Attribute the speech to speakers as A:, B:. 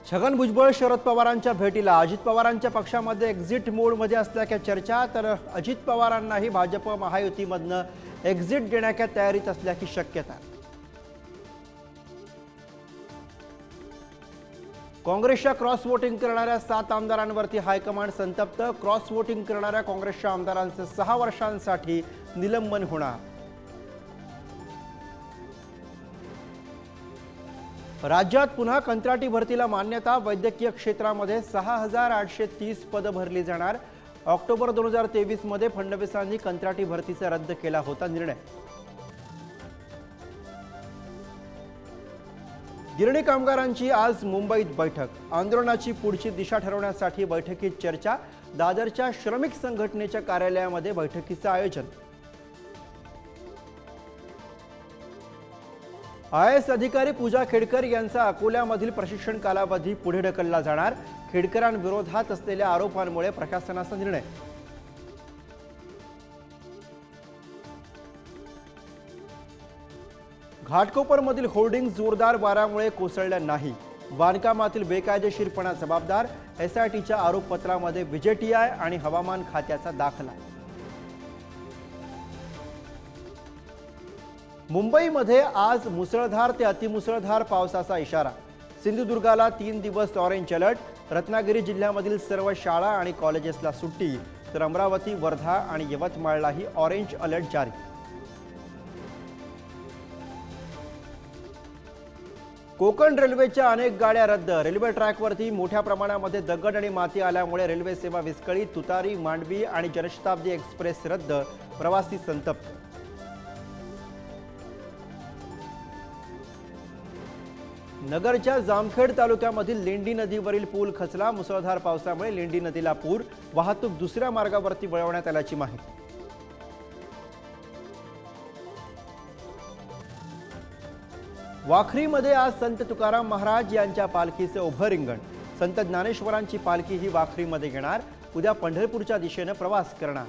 A: छगन भुजबळ शरद पवारांच्या भेटीला अजित पवारांच्या पक्षामध्ये एक्झिट मोडमध्ये असल्याच्या चर्चा, तर अजित पवारांनाही भाजप महायुतीमधनं एक्झिट देण्याच्या तयारीत असल्याची शक्यता। काँग्रेसच्या क्रॉस वोटिंग करणाऱ्या 7 आमदारांवरती हायकमांड संतप्त। क्रॉस वोटिंग करणाऱ्या काँग्रेसच्या आमदारांचे 6 वर्षांसाठी निलंबन होणार। राज्यात पुन्हा कंत्राटी भरतीला मान्यता। वैद्यकीय क्षेत्रामध्ये 6830 पद भरली जाणार। ऑक्टोबर 2023 मध्ये फडणवीसांनी कंत्राटी भरतीचा रद्द केला होता निर्णय। गिरणी कामगारांची आज मुंबईत बैठक। आंदोलनाची पुढची दिशा ठरवण्यासाठी बैठकीत चर्चा। दादरच्या श्रमिक संघटनेच्या कार्यालयामध्ये बैठकीचं आयोजन। IAS अधिकारी पूजा खेडकर यांचा अकोल्यामधील प्रशिक्षण कालावधी पुढे ढकलला जाणार। खेडकरांविरोधात असलेल्या आरोपांमुळे प्रशासनाचा निर्णय। घाटकोपरमधील होर्डिंग जोरदार वाऱ्यामुळे कोसळल्या नाही। बांधकामातील बेकायदेशीरपणा जबाबदार। SITच्या आरोपपत्रामध्ये VJTI आणि हवामान खात्याचा दाखला। मुंबईमध्ये आज मुसळधार ते अतिमुसळधार पावसाचा इशारा। सिंधुदुर्गाला 3 दिवस ऑरेंज अलर्ट। रत्नागिरी जिल्ह्यामधील सर्व शाळा आणि कॉलेजेसला सुट्टी, तर अमरावती, वर्धा आणि यवतमाळलाही ऑरेंज अलर्ट जारी। कोकण रेल्वेच्या अनेक गाड्या रद्द। रेल्वे ट्रॅकवरती मोठ्या प्रमाणामध्ये दगड आणि माती आल्यामुळे रेल्वे सेवा विस्कळीत। तुतारी, मांडवी आणि जनशताब्दी एक्सप्रेस रद्द। प्रवासी संतप्त। नगरच्या जामखेड तालुक्यामधील लेंडी नदीवरील पूल खचला। मुसळधार पावसामुळे लेंडी नदीला पूर। वाहतूक दुसऱ्या मार्गावरती वळवण्यात आल्याची माहिती। वाखरीमध्ये आज संत तुकाराम महाराज यांच्या पालखीचे उभं रिंगण। संत ज्ञानेश्वरांची पालखी ही वाखरीमध्ये घेणार। उद्या पंढरपूरच्या दिशेने प्रवास करणार।